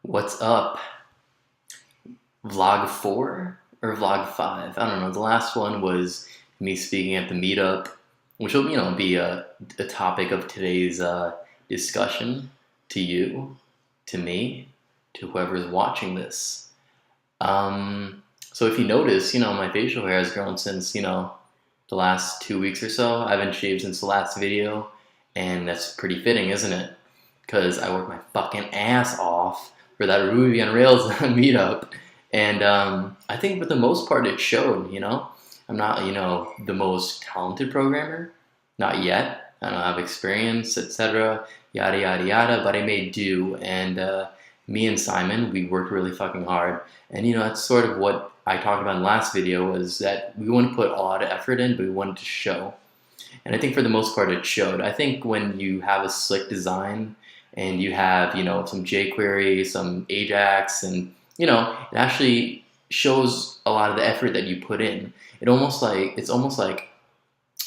What's up? Vlog 4 or vlog 5? I don't know. The last one was me speaking at the meetup, which will, be a topic of today's discussion to you, to me, to whoever's watching this. So if you notice, my facial hair has grown since, the last 2 weeks or so. I haven't shaved since the last video, and that's pretty fitting, isn't it? Because I worked my fucking ass off for that Ruby on Rails meetup, and I think for the most part it showed. I'm not, the most talented programmer, not yet. I don't have experience, etc. Yada yada yada, but I made do, and me and Simon, we worked really fucking hard, and that's sort of what I talked about in the last video, was that we want to put a lot of effort in, but we wanted to show. And I think for the most part it showed. I think when you have a slick design and you have, some jQuery, some Ajax, and, it actually shows a lot of the effort that you put in. It's almost like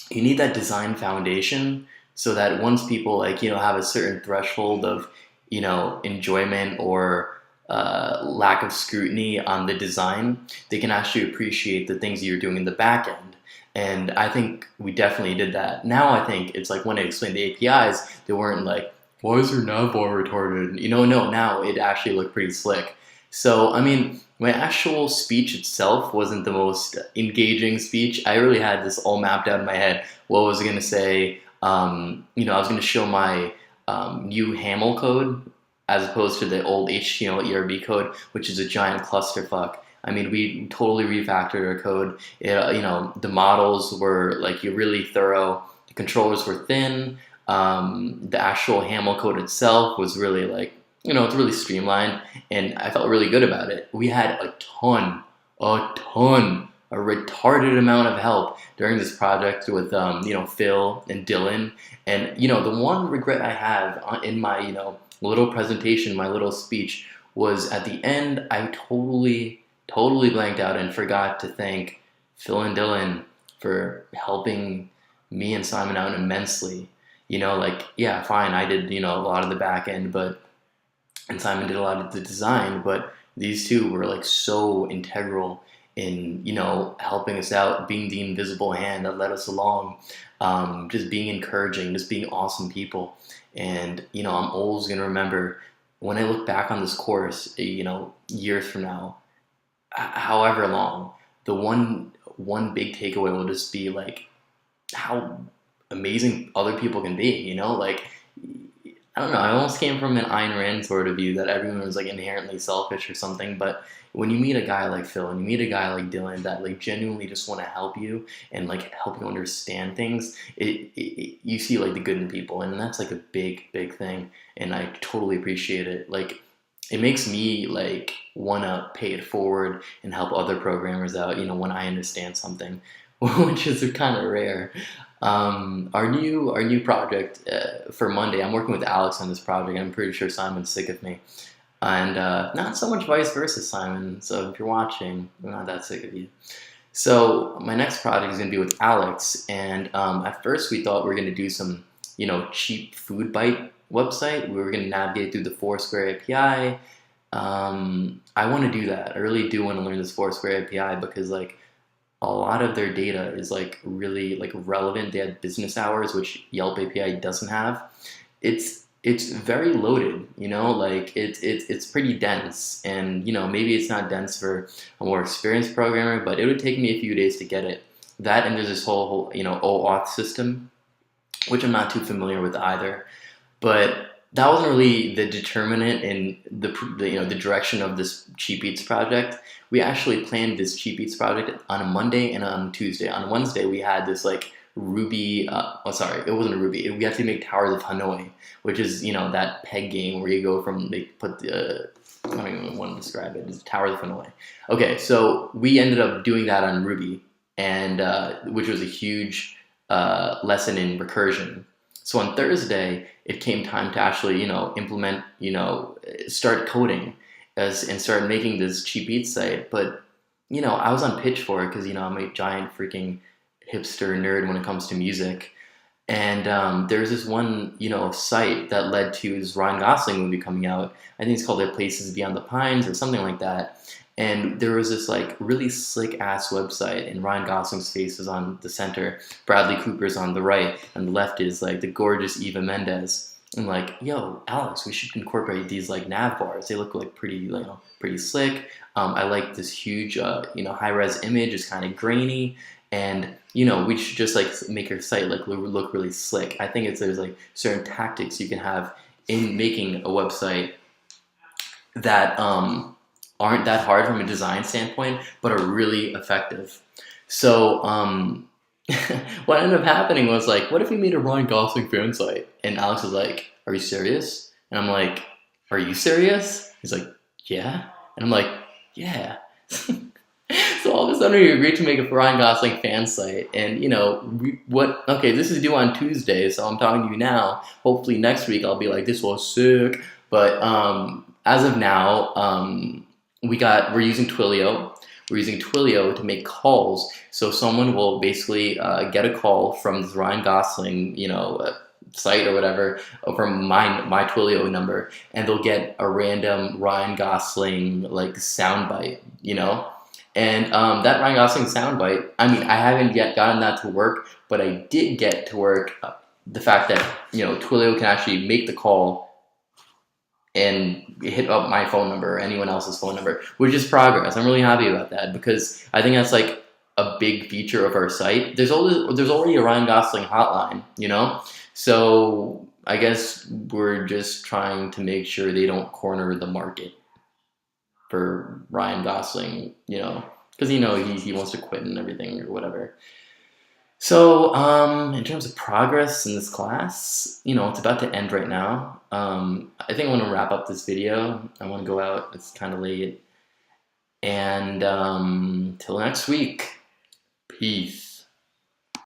you need that design foundation so that once people have a certain threshold of, enjoyment or lack of scrutiny on the design, they can actually appreciate the things you're doing in the back end. And I think we definitely did that. Now I think it's like when I explained the APIs, they weren't like, why is your navbar retarded? No, now it actually looked pretty slick. So, I mean, my actual speech itself wasn't the most engaging speech. I really had this all mapped out in my head. What was I going to say? I was going to show my new HAML code as opposed to the old HTML ERB code, which is a giant clusterfuck. I mean, we totally refactored our code. The models were really thorough. The controllers were thin. The actual HAML code itself was really it's really streamlined, and I felt really good about it. We had a retarded amount of help during this project with Phil and Dylan. And the one regret I have in my little presentation, my little speech, was at the end I totally blanked out and forgot to thank Phil and Dylan for helping me and Simon out immensely. Yeah, fine, I did, a lot of the back end, and Simon did a lot of the design, but these two were so integral in, helping us out, being the invisible hand that led us along, just being encouraging, just being awesome people. And, I'm always going to remember when I look back on this course, years from now, however long, the one big takeaway will just be how amazing other people can be. I don't know, I almost came from an Ayn Rand sort of view that everyone was inherently selfish or something, but when you meet a guy like Phil and you meet a guy like Dylan that genuinely just want to help you and help you understand things, you see the good in people, and that's a big thing, and I totally appreciate it. It makes me want to pay it forward and help other programmers out, when I understand something, which is kind of rare. Our new project for Monday, I'm working with Alex on this project. I'm pretty sure Simon's sick of me, and not so much vice versa, Simon. So if you're watching, I'm not that sick of you. So my next project is going to be with Alex, and at first we thought we were going to do some, cheap food bite website. We were going to navigate through the Foursquare API. I want to do that. I really do want to learn this Foursquare API because a lot of their data is really relevant. They had business hours, which Yelp API doesn't have. It's very loaded, it's pretty dense, and maybe it's not dense for a more experienced programmer, but it would take me a few days to get it. That, and there's this whole OAuth system, which I'm not too familiar with either. But that wasn't really the determinant in the direction of this Cheap Eats project. We actually planned this Cheap Eats project on a Monday and on Tuesday. On Wednesday, we had this Ruby. It wasn't a Ruby. We had to make Towers of Hanoi, which is that peg game where you go from I don't even want to describe it. It's Towers of Hanoi. Okay, so we ended up doing that on Ruby, and which was a huge lesson in recursion. So on Thursday, it came time to actually, implement, start coding and start making this Cheap Eats site. But, I was on Pitchfork because, I'm a giant freaking hipster nerd when it comes to music. And there's this one, site that led to this Ryan Gosling movie coming out. I think it's called Like Places Beyond the Pines or something like that. And there was this like really slick ass website, and Ryan Gosling's face is on the center, Bradley Cooper's on the right, and the left is like the gorgeous Eva Mendes. I'm like, yo, Alex, we should incorporate these like nav bars. They look like pretty, pretty slick. I like this huge, high res image. It's kind of grainy, and we should just like make your site like look really slick. I think there's like certain tactics you can have in making a website that aren't that hard from a design standpoint, but are really effective. So what ended up happening was like, what if we made a Ryan Gosling fan site? And Alex was like, are you serious? And I'm like, are you serious? He's like, yeah. And I'm like, yeah. So all of a sudden we agreed to make a Ryan Gosling fan site, and okay, this is due on Tuesday, so I'm talking to you now. Hopefully next week I'll be like, this was sick. But as of now, we're using Twilio. We're using Twilio to make calls. So someone will basically get a call from the Ryan Gosling, site or whatever, from my Twilio number, and they'll get a random Ryan Gosling like soundbite, And that Ryan Gosling soundbite, I mean, I haven't yet gotten that to work, but I did get to work the fact that Twilio can actually make the call and hit up my phone number or anyone else's phone number, which is progress. I'm really happy about that because I think that's like a big feature of our site. There's already a Ryan Gosling hotline, So I guess we're just trying to make sure they don't corner the market for Ryan Gosling, because he wants to quit and everything or whatever. So in terms of progress in this class, it's about to end right now. I think I want to wrap up this video. I want to go out. It's kind of late. And till next week, peace.